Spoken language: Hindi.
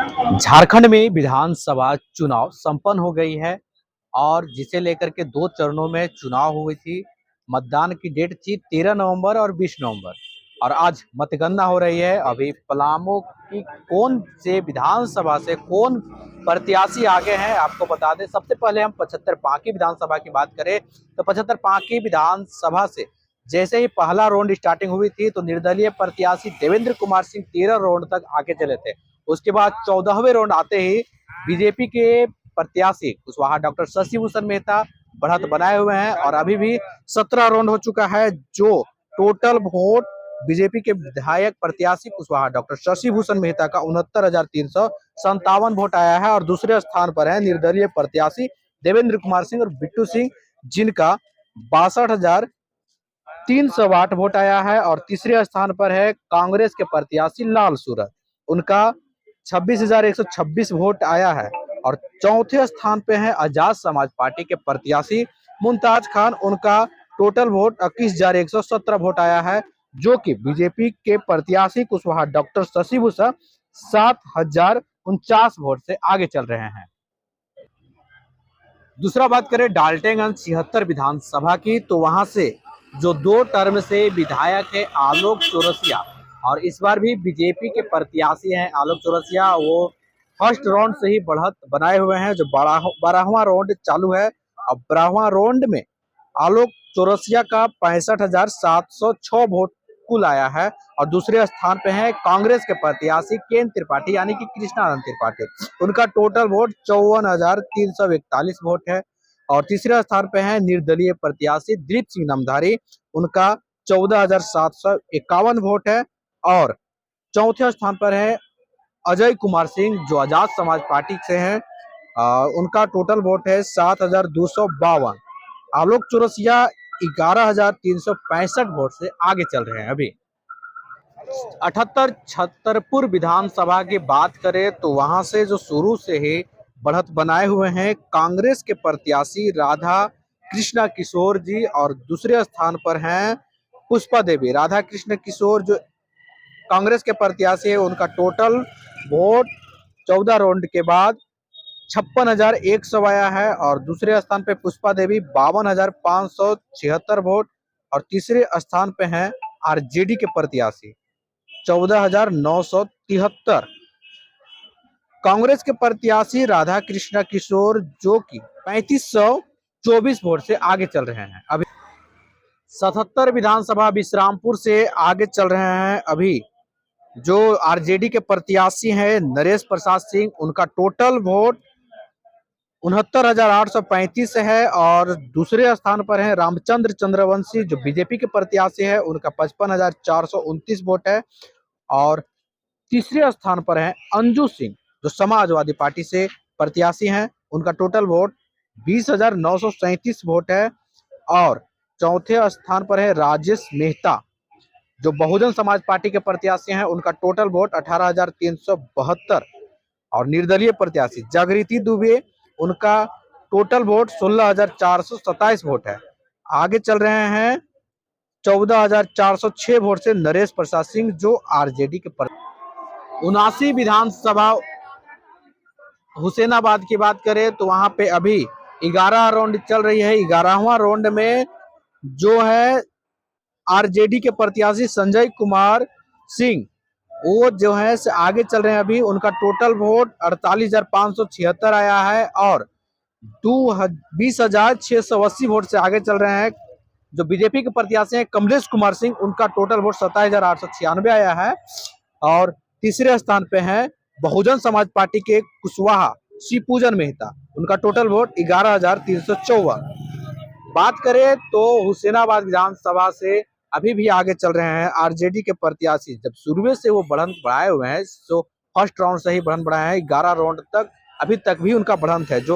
झारखंड में विधानसभा चुनाव संपन्न हो गई है और जिसे लेकर के दो चरणों में चुनाव हुई थी। मतदान की डेट थी 13 नवंबर और 20 नवंबर और आज मतगणना हो रही है। अभी पलामू की कौन से विधानसभा से कौन प्रत्याशी आगे हैं आपको बता दें। सबसे पहले हम 75 पांकी विधानसभा की बात करें तो 75 पांकी विधानसभा से जैसे ही पहला राउंड स्टार्टिंग हुई थी तो निर्दलीय प्रत्याशी देवेंद्र कुमार सिंह 13 राउंड तक आगे चले थे। उसके बाद 14वें राउंड आते ही बीजेपी के प्रत्याशी कुशवाहा डॉक्टर शशि भूषण मेहता बढ़त बनाए हुए हैं और अभी भी 17 राउंड हो चुका है। जो टोटल वोट बीजेपी के विधायक प्रत्याशी कुशवाहा डॉक्टर शशि भूषण मेहता का 69,357 वोट आया है और दूसरे स्थान पर है निर्दलीय प्रत्याशी देवेंद्र कुमार सिंह और बिट्टू सिंह जिनका 62,308 वोट आया है और तीसरे स्थान पर है कांग्रेस के प्रत्याशी लाल सूरत, उनका 26,126 वोट आया है और चौथे स्थान पे है आजाद समाज पार्टी के प्रत्याशी मुमताज खान, उनका टोटल वोट 21,117 वोट आया है। जो कि बीजेपी के प्रत्याशी कुशवाहा डॉक्टर शशि भूषण 7,049 वोट से आगे चल रहे हैं। दूसरा बात करें डाल्टनगंज 76 विधानसभा की तो वहां से जो 2 टर्म से विधायक है आलोक चौरसिया और इस बार भी बीजेपी के प्रत्याशी हैं आलोक चौरसिया, वो फर्स्ट राउंड से ही बढ़त बनाए हुए हैं। जो 12वां राउंड चालू है और 12वां राउंड में आलोक चौरसिया का 65,706 वोट कुल आया है और दूसरे स्थान पे है कांग्रेस के प्रत्याशी केन त्रिपाठी यानी कि कृष्णानंद त्रिपाठी, उनका टोटल वोट 54,341 वोट है और तीसरे स्थान पे है निर्दलीय प्रत्याशी दिलीप सिंह नामधारी, उनका 14,751 वोट है और चौथे स्थान पर है अजय कुमार सिंह जो आजाद समाज पार्टी से हैं, उनका टोटल वोट है 7,252। आलोक चौरसिया 11,365 वोट से आगे चल रहे हैं। अभी 78 छतरपुर विधानसभा की बात करें तो वहां से जो शुरू से ही बढ़त बनाए हुए हैं कांग्रेस के प्रत्याशी राधा कृष्णा किशोर जी और दूसरे स्थान पर हैं पुष्पा देवी। राधा कृष्ण किशोर जो कांग्रेस के प्रत्याशी है उनका टोटल वोट 14 राउंड के बाद 56,100 आया है और दूसरे स्थान पे पुष्पा देवी 52,576 वोट और तीसरे स्थान पे हैं आरजेडी के प्रत्याशी 14,973। कांग्रेस के प्रत्याशी राधा कृष्णा किशोर जो कि 3,524 वोट से आगे चल रहे हैं। अभी 77 विधानसभा विश्रामपुर से आगे चल रहे हैं। अभी जो आरजेडी के प्रत्याशी हैं नरेश प्रसाद सिंह, उनका टोटल वोट 69,835 है और दूसरे स्थान पर है रामचंद्र चंद्रवंशी जो बीजेपी के प्रत्याशी है, उनका 55,429 वोट है और तीसरे स्थान पर है अंजू सिंह जो समाजवादी पार्टी से प्रत्याशी हैं, उनका टोटल वोट 20,937 वोट है और चौथे स्थान पर है राजेश मेहता जो बहुजन समाज पार्टी के प्रत्याशी हैं, उनका टोटल वोट 18,372 और निर्दलीय प्रत्याशी जागृति दुबे, उनका टोटल वोट 16,427 वोट है। आगे चल रहे हैं 14,406 वोट से नरेश प्रसाद सिंह जो आरजेडी के 79 विधानसभा हुसैनाबाद की बात करें तो वहां पे अभी 11 राउंड चल रही है। 11वां राउंड में जो है आरजेडी के प्रत्याशी संजय कुमार सिंह वो जो है से आगे चल रहे हैं। अभी उनका टोटल वोट 48,576 आया है और 20,680 वोट से आगे चल रहे हैं। जो बीजेपी के प्रत्याशी हैं कमलेश कुमार सिंह, उनका टोटल वोट 27,896 आया है और तीसरे स्थान पे हैं बहुजन समाज पार्टी के कुशवाहा शिवपूजन मेहता, उनका टोटल वोट 11,354। बात करें तो हुसैनाबाद विधानसभा से अभी भी आगे चल रहे हैं आरजेडी के प्रत्याशी। जब शुरू से वो बढ़त बढ़ाए हुए हैं तो फर्स्ट राउंड से ही बढ़त बढ़ाए हैं 11 राउंड तक, अभी तक भी उनका बढ़त है। जो